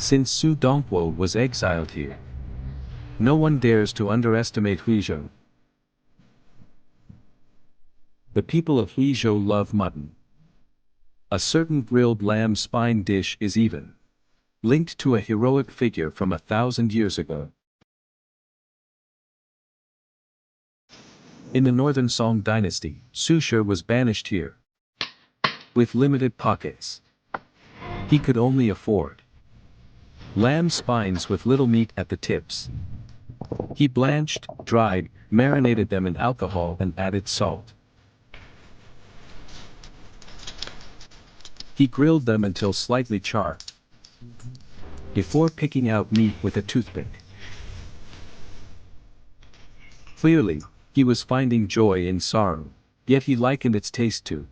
since Sudongpo was exiled here. No one dares to underestimate Huizhou. The people of Huizhou love mutton. A certain grilled lamb spine dish is even linked to a heroic figure from 1,000 years ago. In the northern Song dynasty, Su Shi was banished here. With limited pockets, he could only afford lamb spines with little meat at the tips. He blanched, dried, marinated them in alcohol and added salt. He grilled them until slightly charred, before picking out meat with a toothpick. Clearly, he was finding joy in sorrow, yet he likened its taste to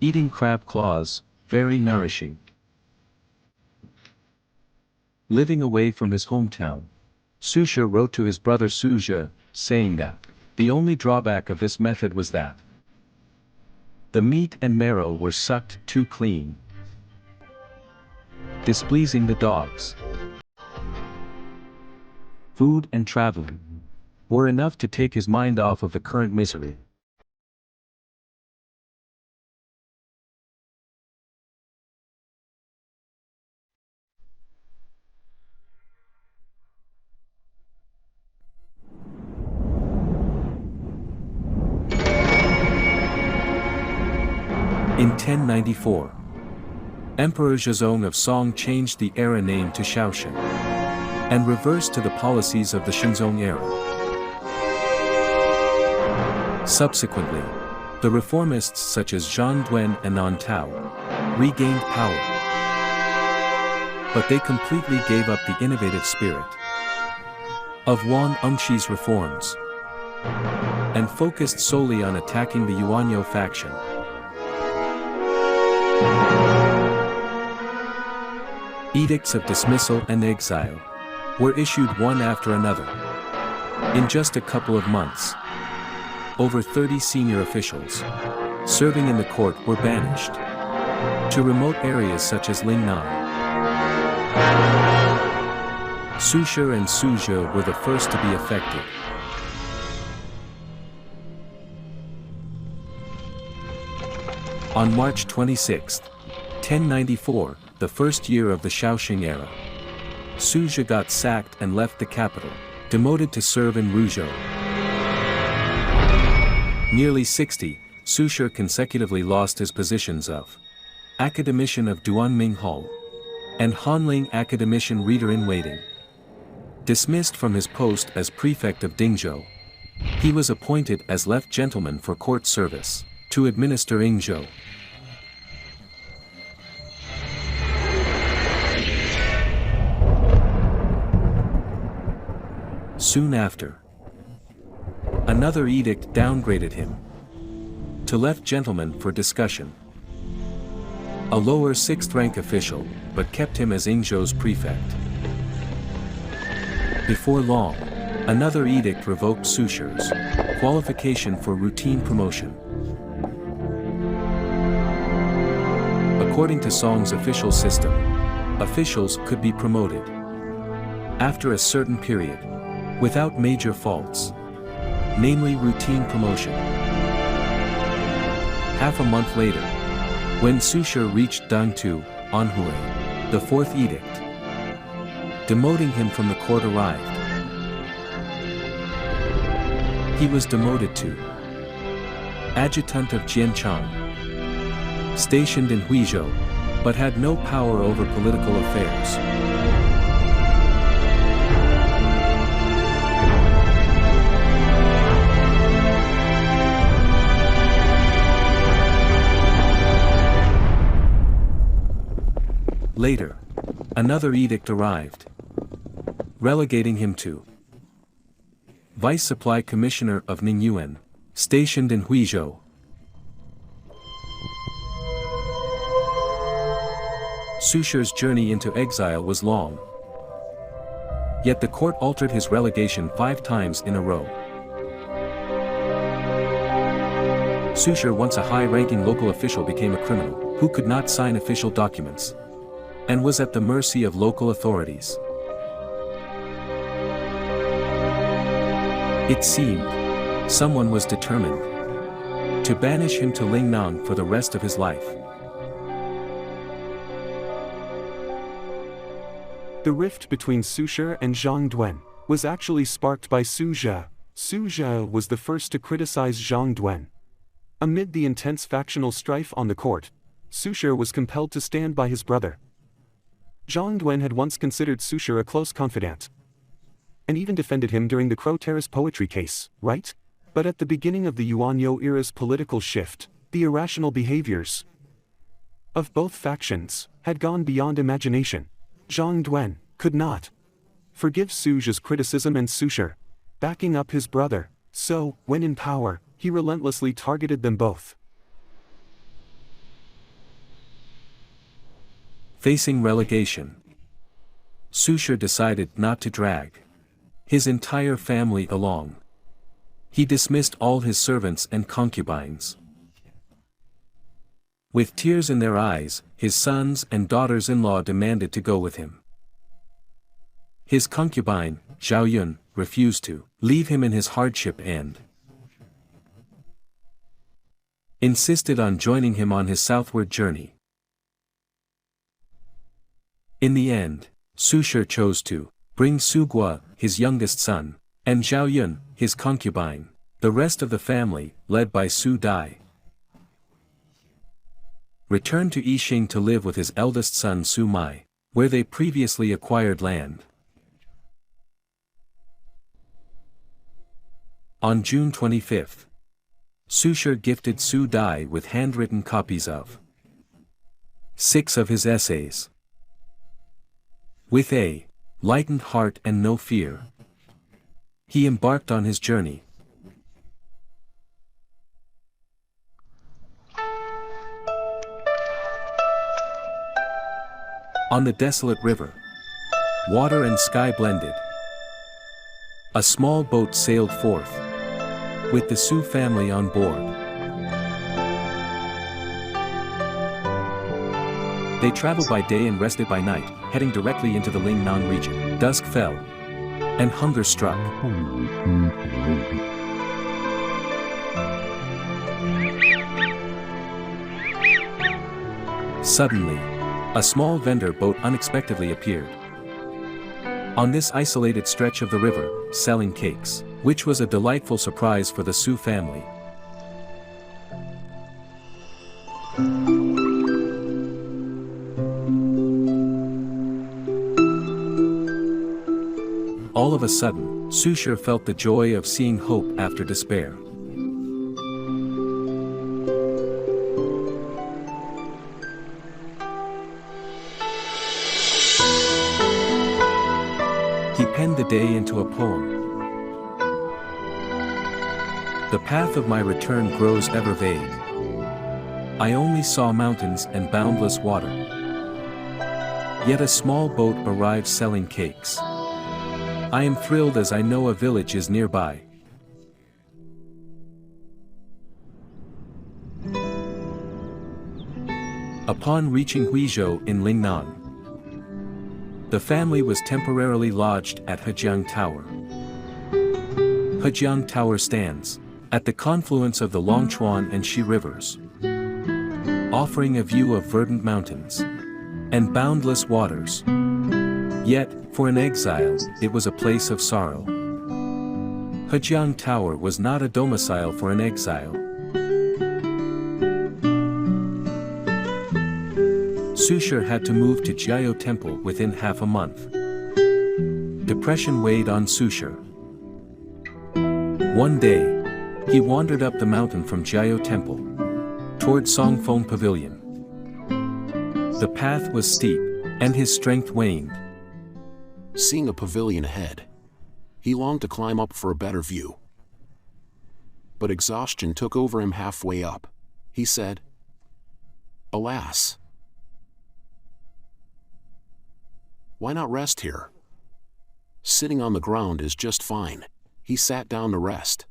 eating crab claws, very nourishing. Living away from his hometown, Su Shi wrote to his brother Su Shi, saying that the only drawback of this method was that the meat and marrow were sucked too clean, displeasing the dogs. Food and traveling were enough to take his mind off of the current misery. In 1094, Emperor Zhaoyun of Song changed the era name to Shaoxing, and reversed to the policies of the Shenzong era. Subsequently, the reformists such as Zhang Duan and Nan Tao regained power. But they completely gave up the innovative spirit of Wang Runzhi's reforms, and focused solely on attacking the Yuanyo faction. Edicts of dismissal and exile were issued one after another. In just a couple of months, over 30 senior officials serving in the court were banished to remote areas such as Lingnan. Su Shi and Su Shi were the first to be affected. On March 26, 1094, the first year of the Shaoxing era, Su Shi got sacked and left the capital, demoted to serve in Huizhou. Nearly 60, Su Shi consecutively lost his positions of Academician of Duanming Hall and Hanling Academician Reader-in-Waiting. Dismissed from his post as prefect of Dingzhou, he was appointed as left gentleman for court service to administer Yingzhou. Soon after, another edict downgraded him to left gentleman for discussion. A lower 6th rank official, but kept him as Yingzhou's prefect. Before long, another edict revoked Su Shi's qualification for routine promotion. According to Song's official system, officials could be promoted after a certain period, without major faults, namely routine promotion. Half a month later, when Su Shi reached Dangtu, Anhui, the 4th edict demoting him from the court arrived. He was demoted to adjutant of Jianchang, stationed in Huizhou, but had no power over political affairs. Later, another edict arrived, relegating him to Vice Supply Commissioner of Ningyuan, stationed in Huizhou. Su Shi's journey into exile was long. Yet the court altered his relegation 5 times in a row. Su Shi, once a high-ranking local official, became a criminal who could not sign official documents. and was at the mercy of local authorities. It seemed someone was determined to banish him to Lingnang for the rest of his life. The rift between Su Shi and Zhang Duan was actually sparked by Su Shi. Su Shi was the first to criticize Zhang Duan. Amid the intense factional strife on the court, Su Shi was compelled to stand by his brother. Zhang Duan had once considered Su Shi a close confidant, and even defended him during the Crow Terrace poetry case, right? But at the beginning of the Yuanyou era's political shift, the irrational behaviors of both factions had gone beyond imagination. Zhang Duan could not forgive Su Shi's criticism, and Su Shi, backing up his brother, so, when in power, he relentlessly targeted them both. Facing relegation, Su Shi decided not to drag his entire family along. He dismissed all his servants and concubines. With tears in their eyes, his sons and daughters-in-law demanded to go with him. His concubine, Zhaoyun, refused to leave him in his hardship and insisted on joining him on his southward journey. In the end, Su Shi chose to bring Su Guo, his youngest son, and Zhaoyun, his concubine. The rest of the family, led by Su Dai, returned to Yixing to live with his eldest son Su Mai, where they previously acquired land. On June 25, Su Shi gifted Su Dai with handwritten copies of 6 of his essays. With a lightened heart and no fear, he embarked on his journey. On the desolate river, water and sky blended, a small boat sailed forth, with the Su family on board. They traveled by day and rested by night, heading directly into the Lingnan region. Dusk fell, and hunger struck. Suddenly, a small vendor boat unexpectedly appeared on this isolated stretch of the river, selling cakes, which was a delightful surprise for the Su family. All of a sudden, Su Shi felt the joy of seeing hope after despair. He penned the day into a poem. The path of my return grows ever vague. I only saw mountains and boundless water. Yet a small boat arrives selling cakes. I am thrilled as I know a village is nearby. Upon reaching Huizhou in Lingnan, the family was temporarily lodged at Hejiang Tower. Hejiang Tower stands at the confluence of the Longchuan and Shi rivers, offering a view of verdant mountains and boundless waters. Yet, for an exile, it was a place of sorrow. Hejiang Tower was not a domicile for an exile. Su Shi had to move to Jiao Temple within half a month. Depression weighed on Su Shi. One day, he wandered up the mountain from Jiao Temple toward Songfeng Pavilion. The path was steep, and his strength waned. Seeing a pavilion ahead, he longed to climb up for a better view. But exhaustion took over him halfway up. He said, "Alas! Why not rest here? Sitting on the ground is just fine." He sat down to rest.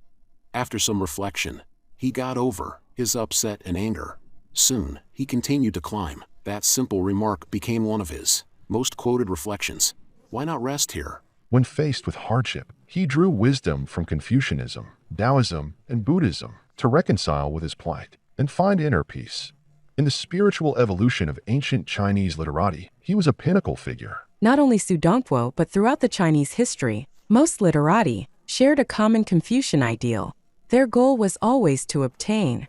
After some reflection, he got over his upset and anger. Soon, he continued to climb. That simple remark became one of his most quoted reflections. Why not rest here? When faced with hardship, he drew wisdom from Confucianism, Taoism, and Buddhism to reconcile with his plight and find inner peace. In the spiritual evolution of ancient Chinese literati, he was a pinnacle figure. Not only sudongpo, but throughout the Chinese history, most literati shared a common Confucian ideal. Their goal was always to obtain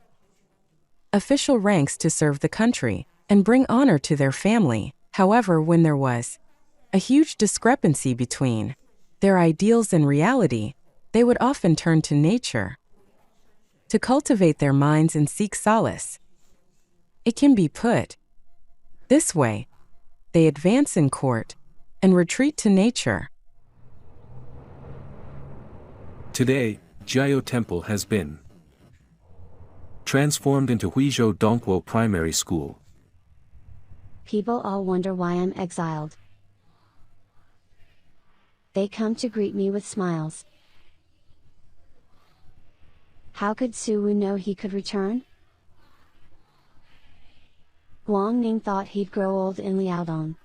official ranks to serve the country and bring honor to their family. However, when there was a huge discrepancy between their ideals and reality, they would often turn to nature to cultivate their minds and seek solace. It can be put this way: they advance in court and retreat to nature. Today, Jiao Temple has been transformed into Huizhou Dongpo Primary School. People all wonder why I'm exiled. They come to greet me with smiles. How could Su Wu know he could return? Wang Ning thought he'd grow old in Liaodong.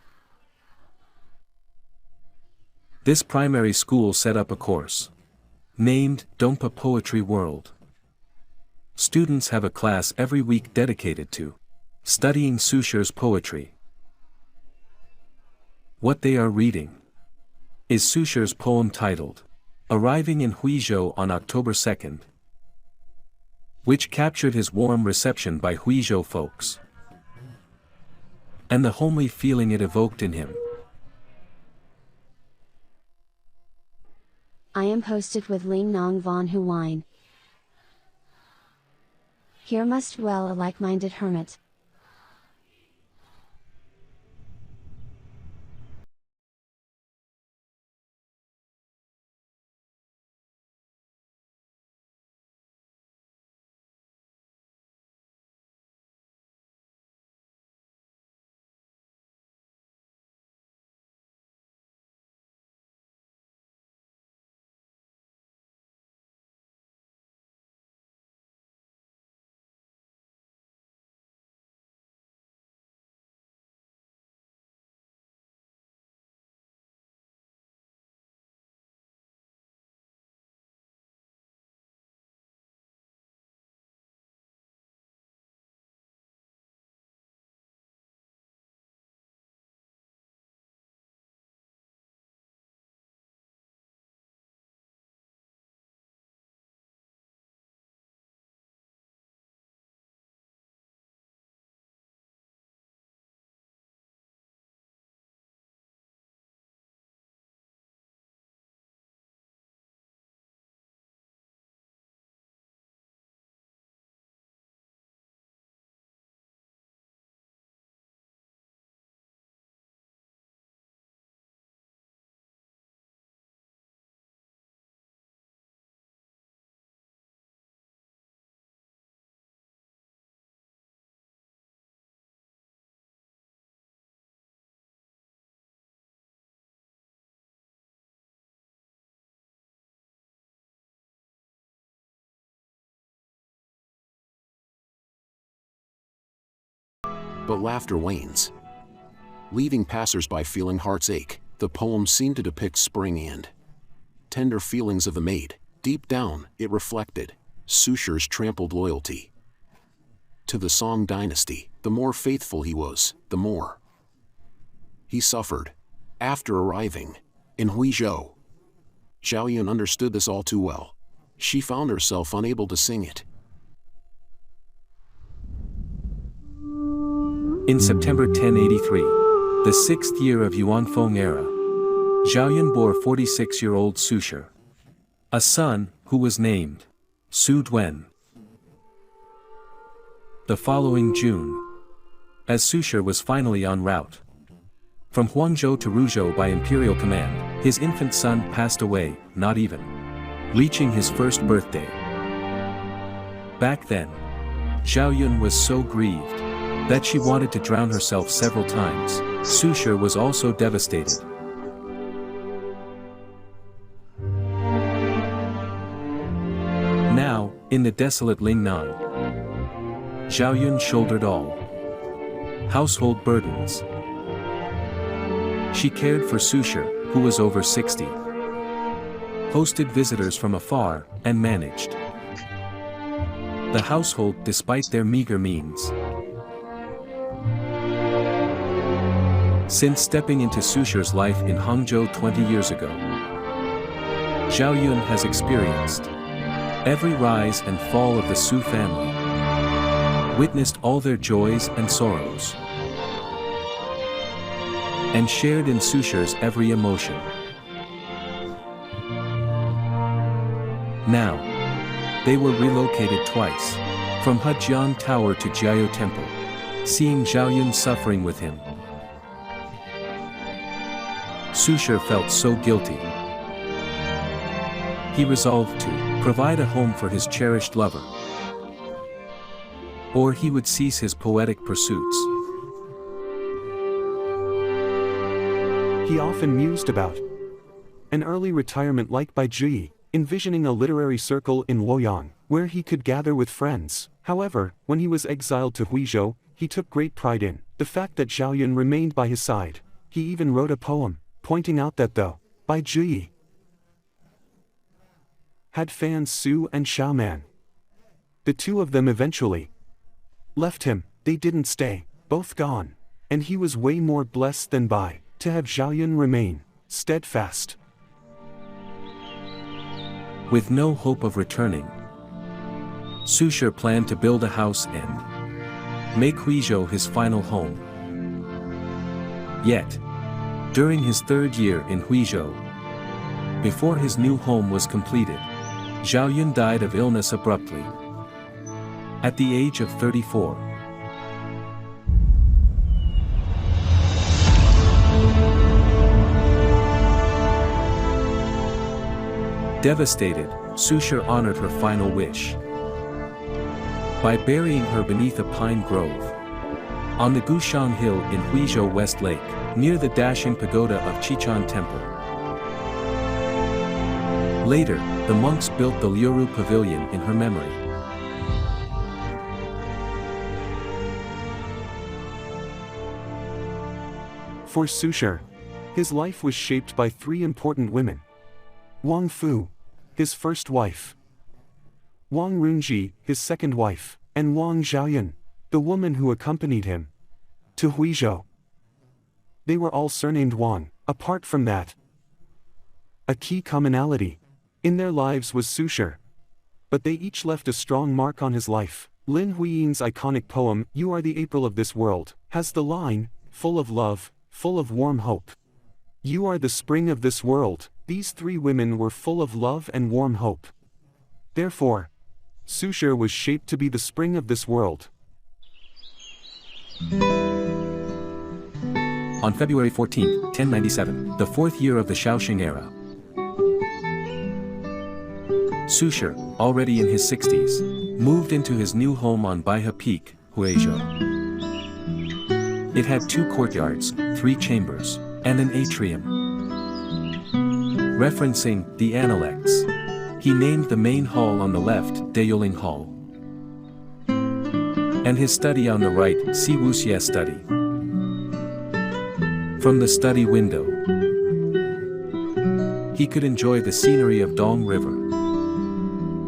This primary school set up a course named Sudongpo Poetry World. Students have a class every week dedicated to studying Su Shi's poetry. What they are reading is Su Shi's poem titled Arriving in Huizhou on October 2nd, which captured his warm reception by Huizhou folks and the homely feeling it evoked in him. I am posted with Ling Nong von Hu wine. Here must dwell a like-minded hermit. But laughter wanes, leaving passers-by feeling heart's ache. The poem seemed to depict spring and tender feelings of the maid. Deep down, it reflected Su Shi's trampled loyalty to the Song dynasty. The more faithful he was, the more he suffered. After arriving in Huizhou, Zhaoyun understood this all too well. She found herself unable to sing it. In September 1083, the 6th year of Yuanfeng era, Zhaoyun bore 46-year-old Su Shi a son, who was named Su Duen. The following June, as Su Shi was finally en route from Huangzhou to Ruzhou by imperial command, his infant son passed away, not even reaching his first birthday. Back then, Zhaoyun was so grieved that she wanted to drown herself several times. Su Shi was also devastated. Now, in the desolate Lingnan, Zhaoyun shouldered all household burdens. She cared for Su Shi, who was over 60, hosted visitors from afar, and managed the household despite their meager means. Since stepping into Su Shi's life in Hangzhou 20 years ago, Zhaoyun has experienced every rise and fall of the Su family, witnessed all their joys and sorrows, and shared in Su Shi's every emotion. Now, they were relocated twice, from Huizhou Tower to Jiao Temple, seeing Zhaoyun suffering with him. Su Shi felt so guilty. He resolved to provide a home for his cherished lover, or he would cease his poetic pursuits. He often mused about an early retirement like Bai Zhi, envisioning a literary circle in Luoyang, where he could gather with friends. However, when he was exiled to Huizhou, he took great pride in the fact that Zhaoyun remained by his side. He even wrote a poem, pointing out that though Bai Zhi had fans Su and Xiaoman, the two of them eventually left him. They didn't stay, both gone, and he was way more blessed than Bai to have Zhaoyun remain steadfast. With no hope of returning, Su Shi planned to build a house and make Huizhou his final home. Yet, during his third year in Huizhou, before his new home was completed, Zhaoyun died of illness abruptly, at the age of 34. Devastated, Su Shi honored her final wish by burying her beneath a pine grove on the Gushan Hill in Huizhou West Lake, near the dashing pagoda of Qichen Temple. Later, the monks built the Liuru Pavilion in her memory. For Su Shi, his life was shaped by three important women: Wang Fu, his first wife; Wang Runzhi, his second wife; and Wang Zhaoyun, the woman who accompanied him to Huizhou. They were all surnamed Wang. Apart from that, a key commonality in their lives was Su Shi, but they each left a strong mark on his life. Lin Huiyin's iconic poem, "You Are the April of This World," has the line, "Full of love, full of warm hope. You are the spring of this world." These three women were full of love and warm hope. Therefore, Su Shi was shaped to be the spring of this world. On February 14, 1097, the fourth year of the Shaoxing era, Su Shi, already in his 60s, moved into his new home on Baihe Peak, Huizhou. It had 2 courtyards, 3 chambers, and an atrium. Referencing the Analects, he named the main hall on the left Deyuling Hall, and his study on the right Siwuxie Study. From the study window, he could enjoy the scenery of Dong River.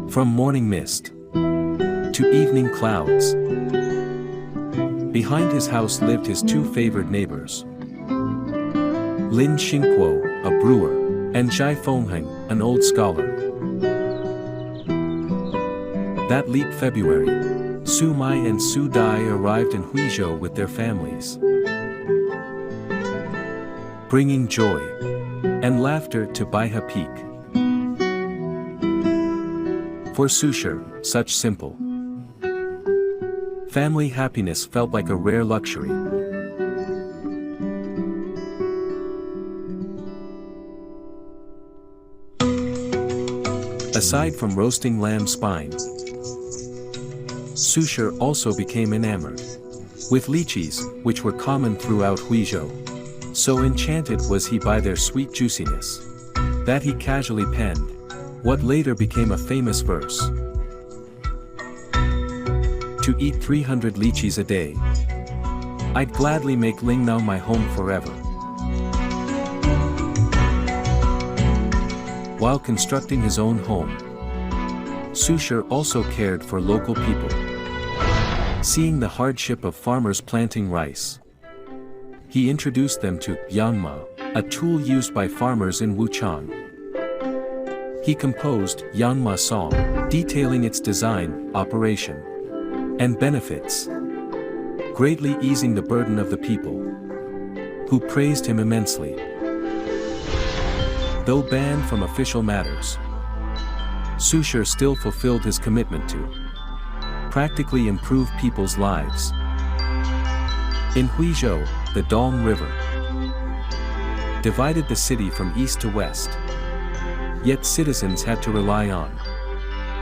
From morning mist to evening clouds. Behind his house lived his 2 favored neighbors, Lin Xingguo, a brewer, and Zhai Fengheng, an old scholar. That leap February, Su Mai and Su Dai arrived in Huizhou with their families, bringing joy and laughter to Baihe Peak. For Su Shi, such simple family happiness felt like a rare luxury. Aside from roasting lamb spine, Su Shi also became enamored with lychees, which were common throughout Huizhou. So enchanted was he by their sweet juiciness that he casually penned what later became a famous verse: "To eat 300 lychees a day I'd gladly make Lingnao my home forever. While constructing his own home, Su Shi also cared for local people. Seeing the hardship of farmers planting rice, he introduced them to yangma, a tool used by farmers in Wuchang. He composed Yangma Song, detailing its design, operation, and benefits, greatly easing the burden of the people, who praised him immensely. Though banned from official matters, Su Shi still fulfilled his commitment to practically improve people's lives. In Huizhou, the Dong River divided the city from east to west. Yet citizens had to rely on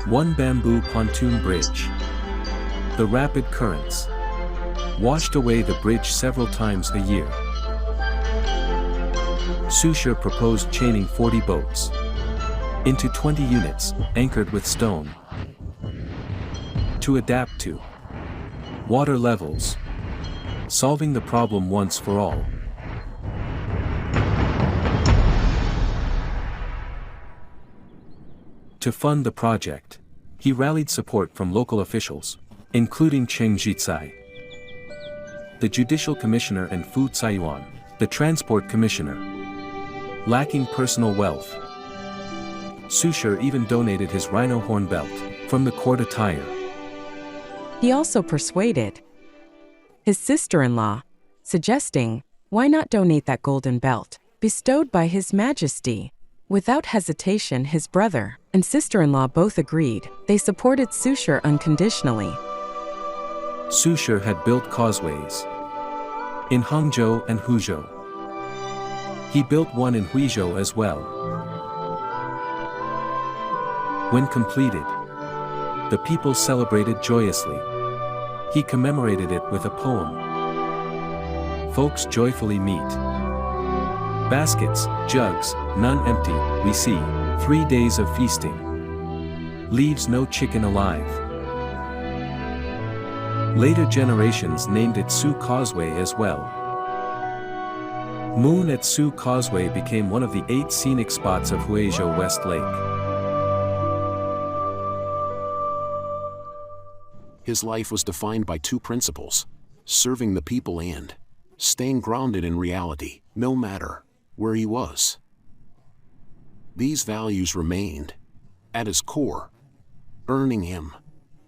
one bamboo pontoon bridge. The rapid currents washed away the bridge several times a year. Su Shi proposed chaining 40 boats into 20 units, anchored with stone, to adapt to water levels, solving the problem once for all. To fund the project, he rallied support from local officials, including Cheng Jizai, the judicial commissioner, and Fu Caiyuan, the transport commissioner. Lacking personal wealth, Su Shi even donated his rhino horn belt from the court attire. He also persuaded his sister-in-law, suggesting, why not donate that golden belt, bestowed by His Majesty? Without hesitation, his brother and sister-in-law both agreed. They supported Su Shi unconditionally. Su Shi had built causeways in Hangzhou and Huizhou. He built one in Huizhou as well. When completed, the people celebrated joyously. He commemorated it with a poem. Folks joyfully meet. Baskets, jugs, none empty, we see, 3 days of feasting. Leaves no chicken alive. Later generations named it Su Causeway as well. Moon at Su Causeway became one of the 8 scenic spots of Huizhou West Lake. His life was defined by 2 principles: serving the people and staying grounded in reality, no matter where he was. These values remained at his core, earning him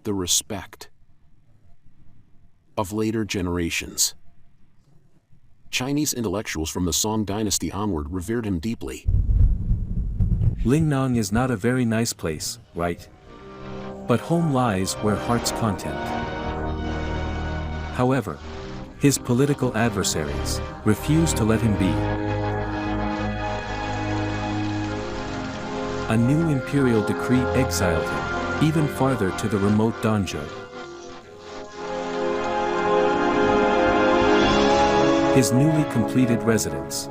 the respect of later generations. Chinese intellectuals from the Song dynasty onward revered him deeply. Lingnao is not a very nice place, right? But home lies where heart's content. However, his political adversaries refused to let him be. A new imperial decree exiled him even farther to the remote Danzhou. His newly completed residence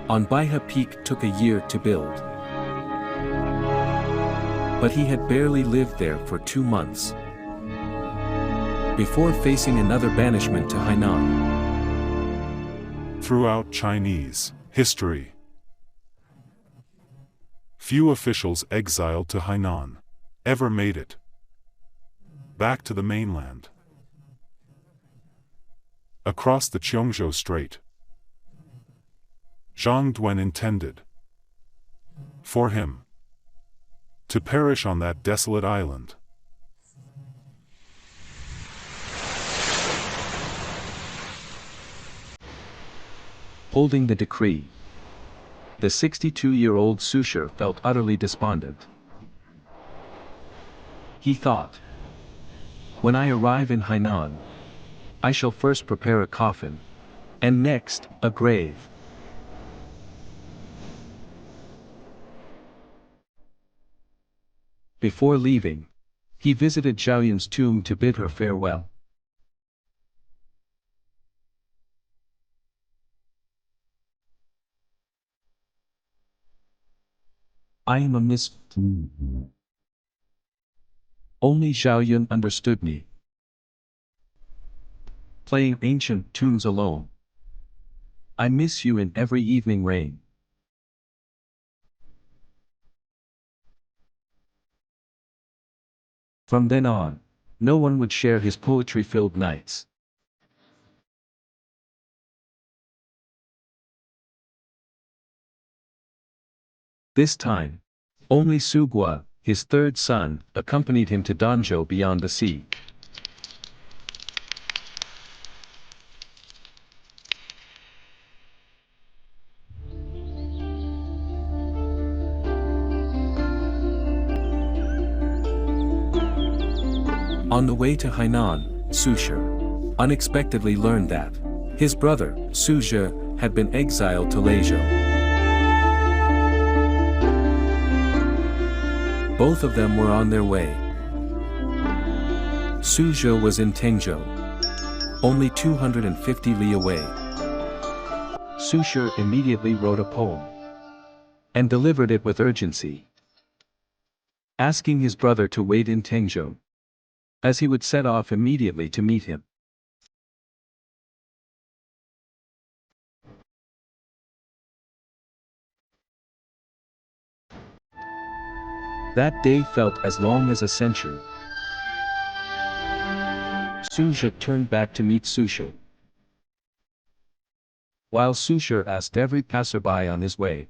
on Baihe Peak took a year to build. But he had barely lived there for 2 months before facing another banishment to Hainan. Throughout Chinese history, few officials exiled to Hainan ever made it back to the mainland. Across the Qiongzhou Strait, Zhang Duan intended for him to perish on that desolate island. Holding the decree, the 62-year-old Su Shi felt utterly despondent. He thought, when I arrive in Hainan, I shall first prepare a coffin, and next, a grave. Before leaving, he visited Zhaoyun's tomb to bid her farewell. I am a misfit. Only Zhaoyun understood me. playing ancient tunes alone. I miss you in every evening rain. From then on, no one would share his poetry-filled nights. This time, only Su Gua, his third son, accompanied him to Danzhou beyond the sea. On the way to Hainan, Su Shi unexpectedly learned that his brother, Su Shi, had been exiled to Huizhou. Both of them were on their way. Su Shi was in Tengzhou, only 250 li away. Su Shi immediately wrote a poem and delivered it with urgency, asking his brother to wait in Tengzhou, as he would set off immediately to meet him. That day felt as long as a century. Su Shi turned back to meet Su Shi, while Su Shi asked every passerby on his way.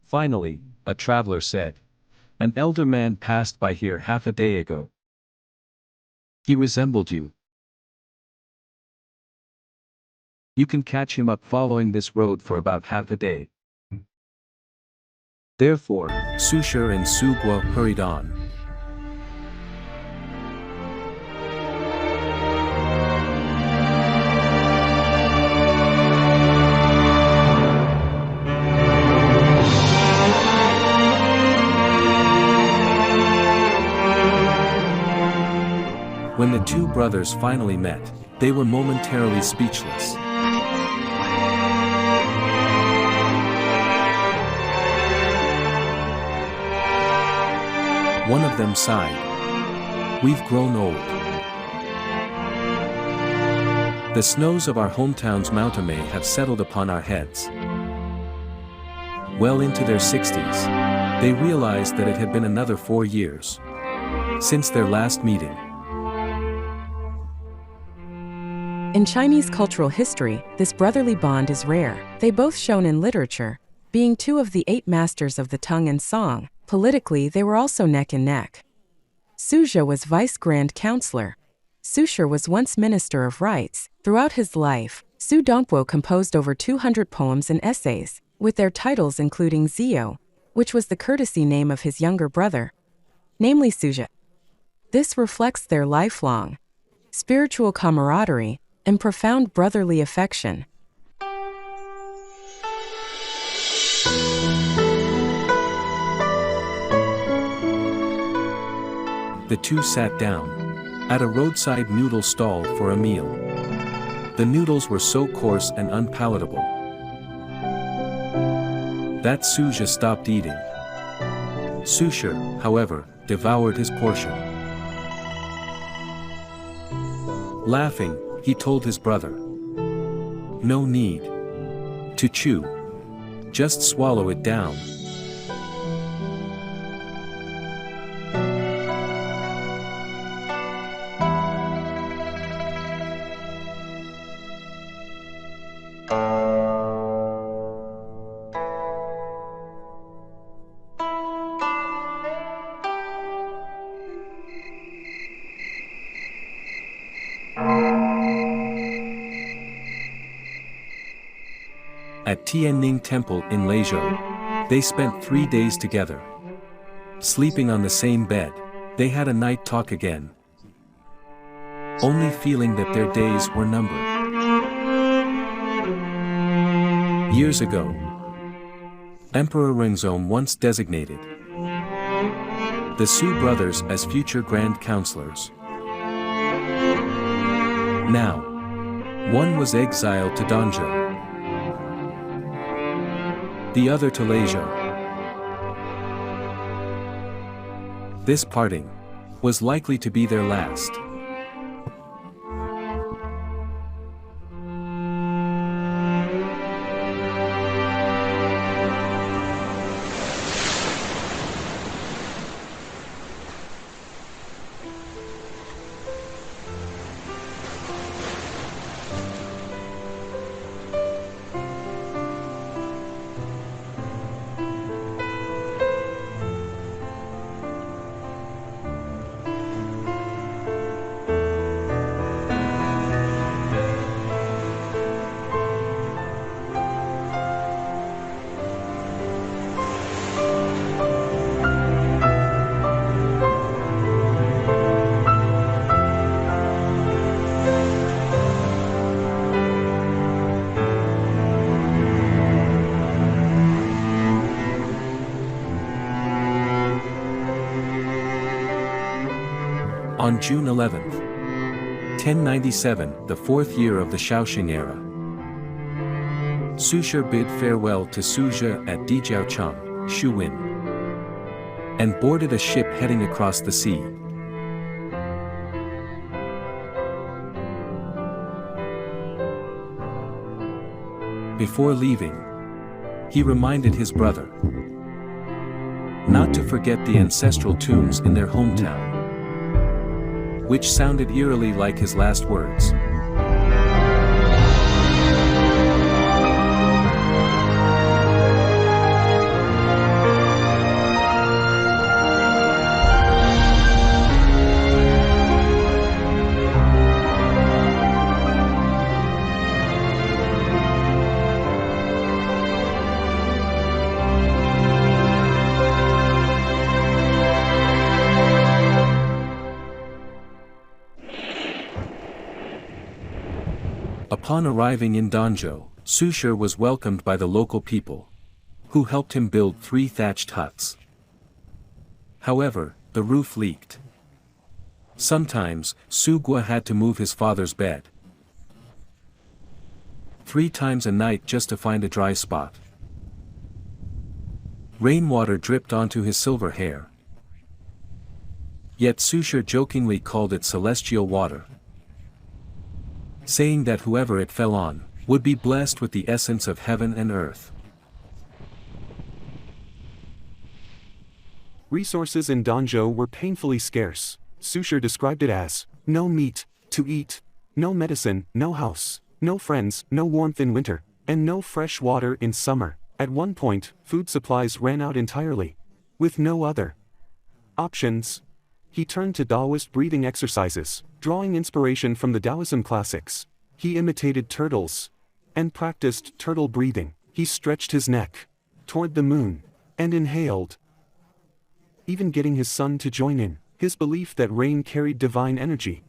Finally, a traveler said, "An elder man passed by here half a day ago. He resembled you. You can catch him up following this road for about half a day." Therefore, Su Shi and Su Gua hurried on. When the two brothers finally met, they were momentarily speechless. One of them sighed. "We've grown old. The snows of our hometown's Mountain have settled upon our heads." Well into their 60s, they realized that it had been another 4 years since their last meeting. In Chinese cultural history, this brotherly bond is rare. They both shone in literature, being two of the 8 masters of the tongue and song. Politically, they were also neck and neck. Su Shi was Vice Grand Counselor. Su Shi was once Minister of Rights. Throughout his life, Sudongpo composed over 200 poems and essays, with their titles including Zio, which was the courtesy name of his younger brother, namely Su Shi. This reflects their lifelong spiritual camaraderie and profound brotherly affection. The two sat down at a roadside noodle stall for a meal. The noodles were so coarse and unpalatable that Su Shi stopped eating. Su Shi, however, devoured his portion. Laughing, he told his brother, "No need to chew. Just swallow it down." At Tianning Temple in Huizhou, they spent 3 days together. Sleeping on the same bed, they had a night talk again, only feeling that their days were numbered. Years ago, Emperor Rengzong once designated the Su brothers as future Grand Counselors. Now, one was exiled to Danzhou, the other to Huizhou. This parting was likely to be their last. On June 11, 1097, the fourth year of the Shaoxing era, Su Shi bid farewell to Su Shi at Dijiaochang, Shuwen, and boarded a ship heading across the sea. Before leaving, he reminded his brother not to forget the ancestral tombs in their hometown, which sounded eerily like his last words. Upon arriving in Danzhou, Su Shi was welcomed by the local people, who helped him build 3 thatched huts. However, the roof leaked. Sometimes, Su Gua had to move his father's bed 3 times a night just to find a dry spot. Rainwater dripped onto his silver hair. Yet Su Shi jokingly called it celestial water, saying that whoever it fell on would be blessed with the essence of heaven and earth. Resources in Danzhou were painfully scarce. Su Shi described it as no meat to eat, no medicine, no house, no friends, no warmth in winter, and no fresh water in summer. At one point, food supplies ran out entirely. With no other options, he turned to Taoist breathing exercises, drawing inspiration from the Taoism classics. He imitated turtles and practiced turtle breathing. He stretched his neck toward the moon and inhaled, even getting his son to join in. His belief that rain carried divine energy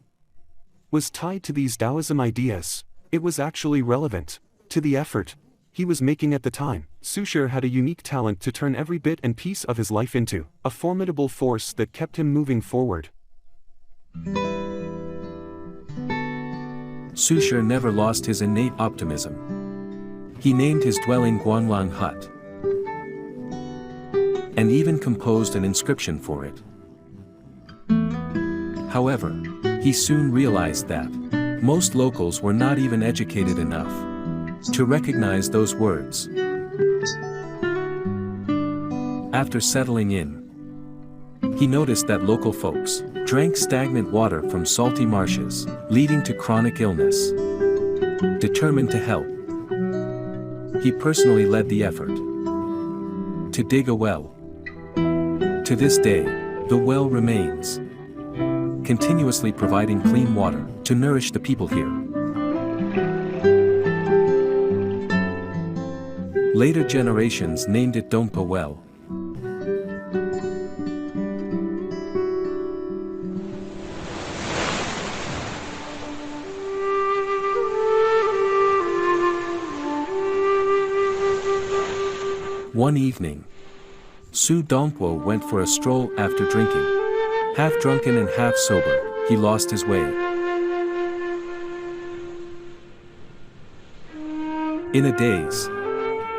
was tied to these Taoism ideas. It was actually relevant to the effort he was making at the time. Su Shi had a unique talent to turn every bit and piece of his life into a formidable force that kept him moving forward. Su Shi never lost his innate optimism. He named his dwelling Guanlang Hut, and even composed an inscription for it. However, he soon realized that most locals were not even educated enough to recognize those words. After settling in, he noticed that local folks drank stagnant water from salty marshes, leading to chronic illness. Determined to help, he personally led the effort to dig a well. To this day, the well remains, continuously providing clean water to nourish the people here. Later generations named it Sudongpo Well. One evening, Sudongpo went for a stroll after drinking. Half drunken and half sober, he lost his way. In a daze,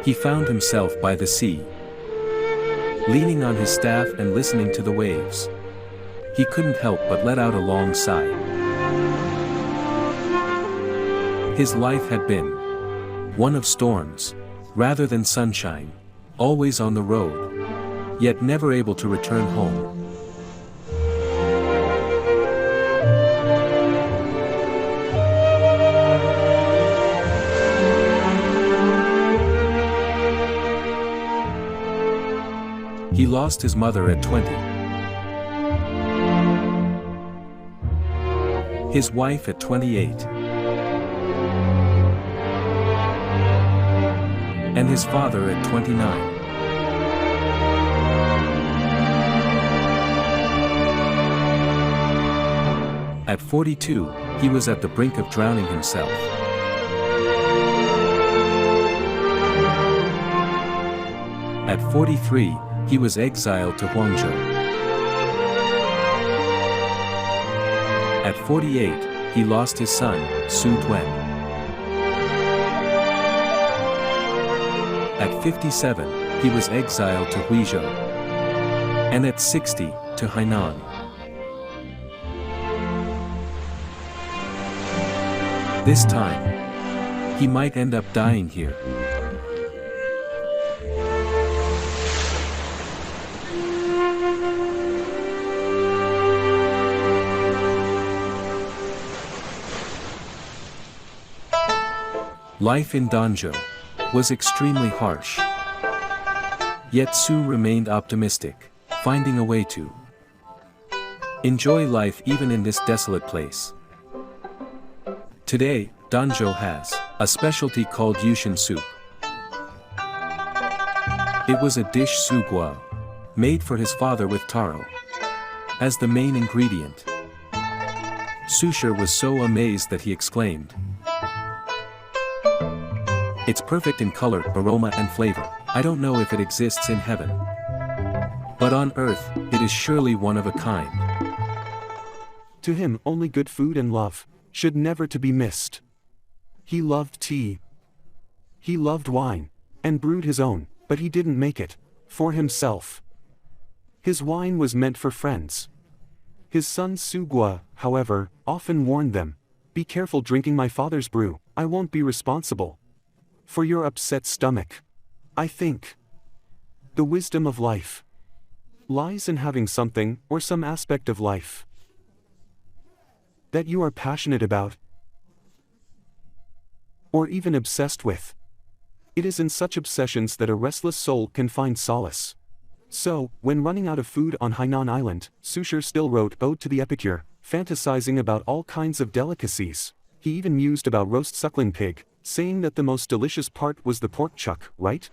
he found himself by the sea, leaning on his staff and listening to the waves. He couldn't help but let out a long sigh. His life had been one of storms, rather than sunshine, always on the road, yet never able to return home. He lost his mother at 20, his wife at 28, and his father at 29. At 42, he was at the brink of drowning himself. At 43, he was exiled to Huizhou. At 48, he lost his son, Su Duen. At 57, he was exiled to Huizhou. And at 60, to Hainan. This time, he might end up dying here. Life in Danzhou was extremely harsh. Yet Su remained optimistic, finding a way to enjoy life even in this desolate place. Today, Danzhou has a specialty called Yushin soup. It was a dish Su Guo made for his father with taro as the main ingredient. Su Shi was so amazed that he exclaimed, "It's perfect in color, aroma and flavor. I don't know if it exists in heaven. But on earth, it is surely one of a kind." To him only good food and love should never to be missed. He loved tea. He loved wine, and brewed his own, but he didn't make it for himself. His wine was meant for friends. His son Su Guo, however, often warned them, "Be careful drinking my father's brew, I won't be responsible for your upset stomach." I think the wisdom of life lies in having something or some aspect of life that you are passionate about, or even obsessed with. It is in such obsessions that a restless soul can find solace. So, when running out of food on Hainan Island, Su Shi still wrote Ode to the Epicure, fantasizing about all kinds of delicacies. He even mused about roast suckling pig, saying that the most delicious part was the pork chuck, right?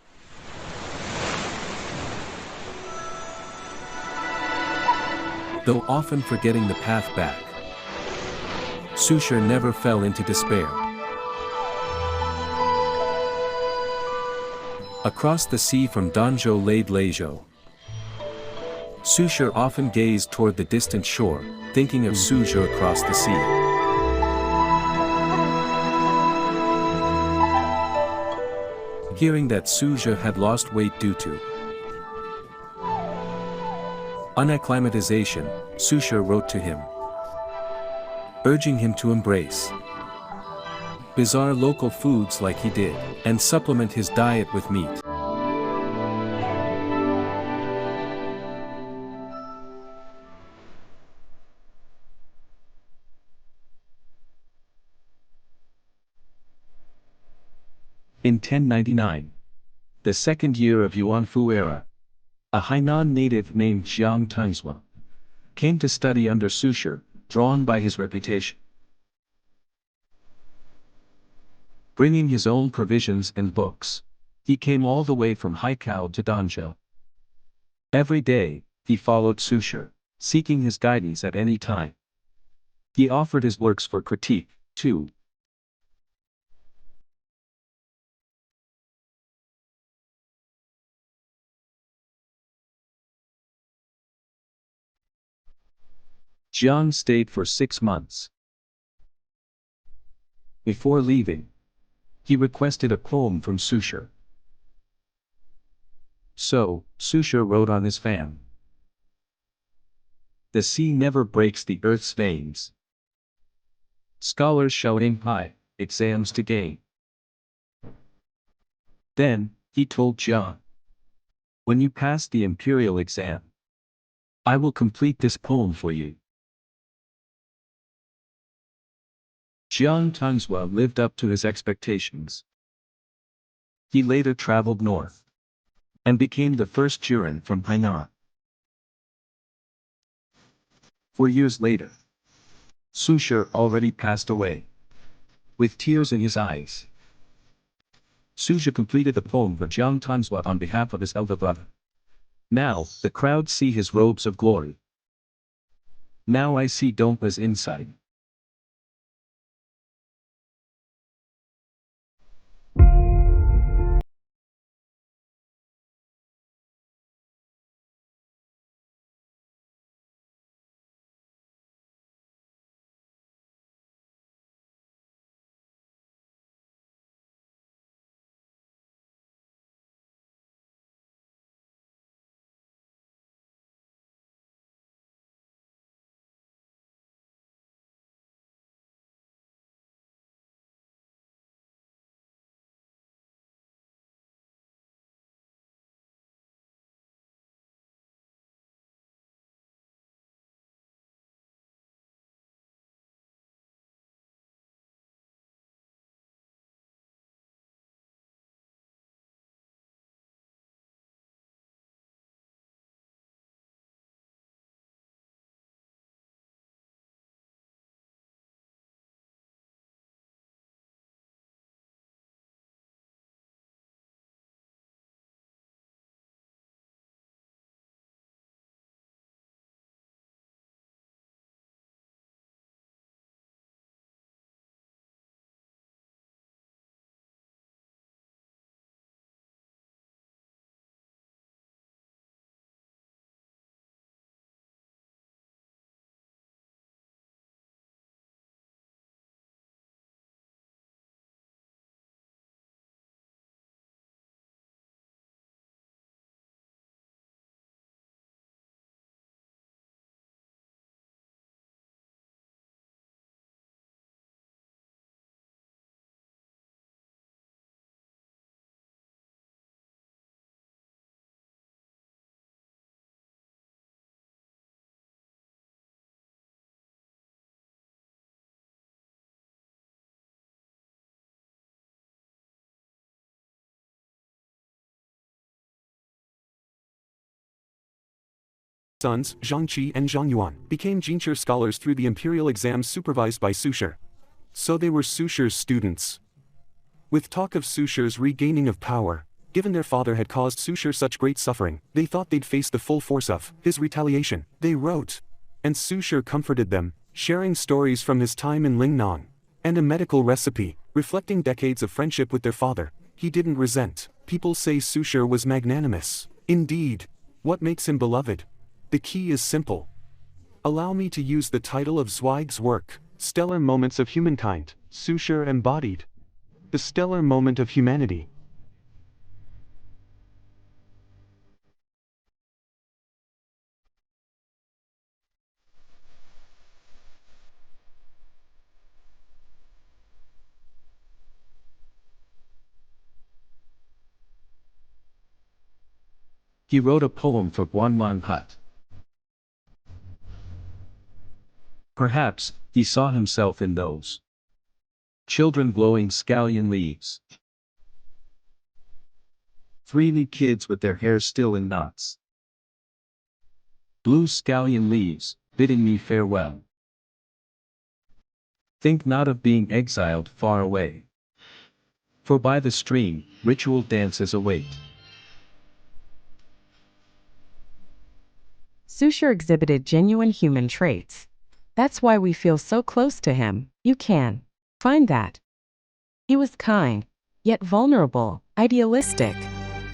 Though often forgetting the path back, Su Shi never fell into despair. Across the sea from Danzhou laid Leizhou. Su Shi often gazed toward the distant shore, thinking of Suzhou across the sea. Hearing that Suzhou had lost weight due to unacclimatization, Su Shi wrote to him, urging him to embrace bizarre local foods like he did, and supplement his diet with meat. In 1099, the second year of Wang Fu era, a Hainan native named Jiang Tangzhua came to study under Su Shi, drawn by his reputation. Bringing his own provisions and books, he came all the way from Huizhou to Danzhou. Every day, he followed Su Shi, seeking his guidance at any time. He offered his works for critique, too. Jiang stayed for 6 months. Before leaving, he requested a poem from Su Shi. So, Su Shi wrote on his fan. The sea never breaks the earth's veins. Scholars shall aim high, exams to gain. Then, he told Jiang, when you pass the imperial exam, I will complete this poem for you. Jiang Tangzhua lived up to his expectations. He later traveled north and became the first Juren from Hainan. 4 years later, Su Shi already passed away. With tears in his eyes, Su Shi completed the poem for Jiang Tangzhua on behalf of his elder brother. Now, the crowd see his robes of glory. Now I see Donpa's insight. sons, Zhang Qi and Zhang Yuan, became Jinshi scholars through the imperial exams supervised by Su Shi. So they were Su Shi's students. With talk of Su Shi's regaining of power, given their father had caused Su Shi such great suffering, they thought they'd face the full force of his retaliation. They wrote, and Su Shi comforted them, sharing stories from his time in Lingnan, and a medical recipe, reflecting decades of friendship with their father. He didn't resent. People say Su Shi was magnanimous. Indeed. What makes him beloved? The key is simple. Allow me to use the title of Zweig's work, Stellar Moments of Humankind. Su Shi embodied the stellar moment of humanity. He wrote a poem for Guanlan Hut. Perhaps he saw himself in those children blowing scallion leaves. 3 kids with their hair still in knots. Blue scallion leaves, bidding me farewell. Think not of being exiled far away. For by the stream, ritual dances await. Su Shi exhibited genuine human traits. That's why we feel so close to him. You can find that. He was kind, yet vulnerable, idealistic,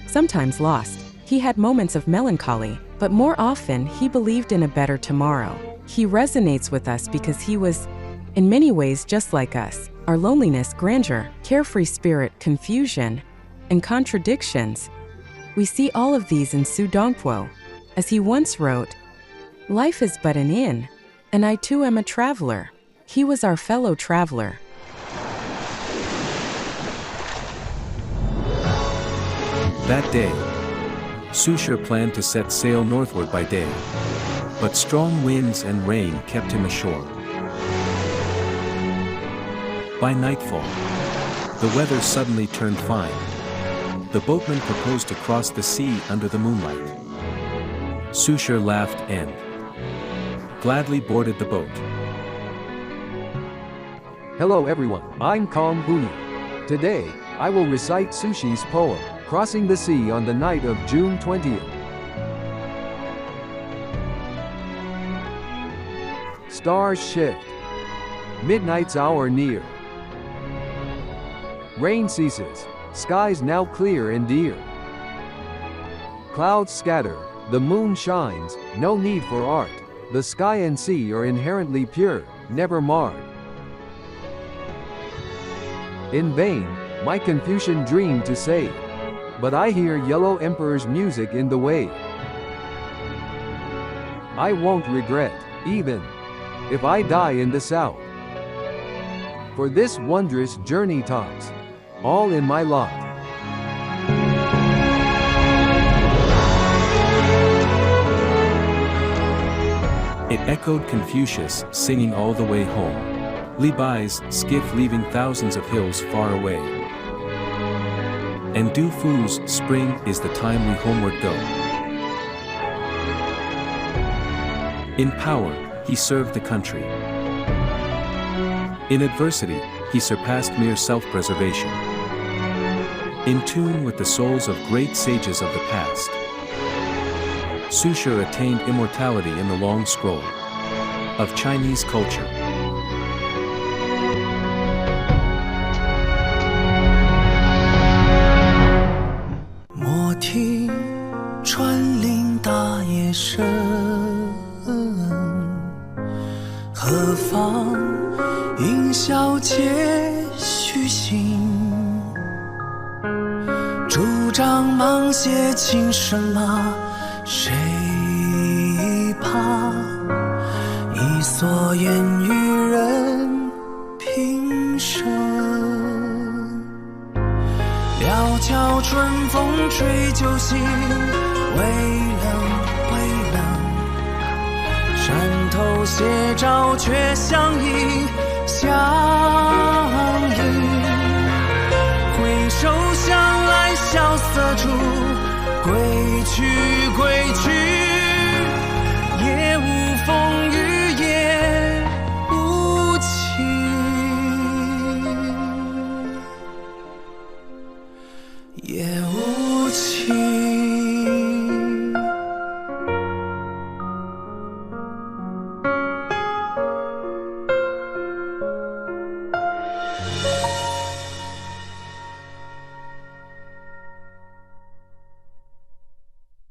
sometimes lost. He had moments of melancholy, but more often he believed in a better tomorrow. He resonates with us because he was, in many ways, just like us. Our loneliness, grandeur, carefree spirit, confusion, and contradictions. We see all of these in Sudongpo. As he once wrote, "Life is but an inn, and I too am a traveler." He was our fellow traveler. That day, Su Shi planned to set sail northward by day, but strong winds and rain kept him ashore. By nightfall, the weather suddenly turned fine. The boatman proposed to cross the sea under the moonlight. Su Shi laughed and gladly boarded the boat. Hello everyone, I'm Kong Hui. Today, I will recite Su Shi's poem, Crossing the Sea on the night of June 20th. Stars shift. Midnight's hour near. Rain ceases, skies now clear and dear. Clouds scatter, the moon shines, no need for art. The sky and sea are inherently pure, never marred. In vain, my Confucian dreamed to say, but I hear Yellow Emperor's music in the wave. I won't regret, even if I die in the south. For this wondrous journey tops, all in my lot. It echoed Confucius singing all the way home. Li Bai's skiff leaving thousands of hills far away. And Du Fu's spring is the time we homeward go. In power, he served the country. In adversity, he surpassed mere self-preservation. In tune with the souls of great sages of the past, Su Shi attained immortality in the long scroll of Chinese culture. Huizhou向来萧瑟处，归去归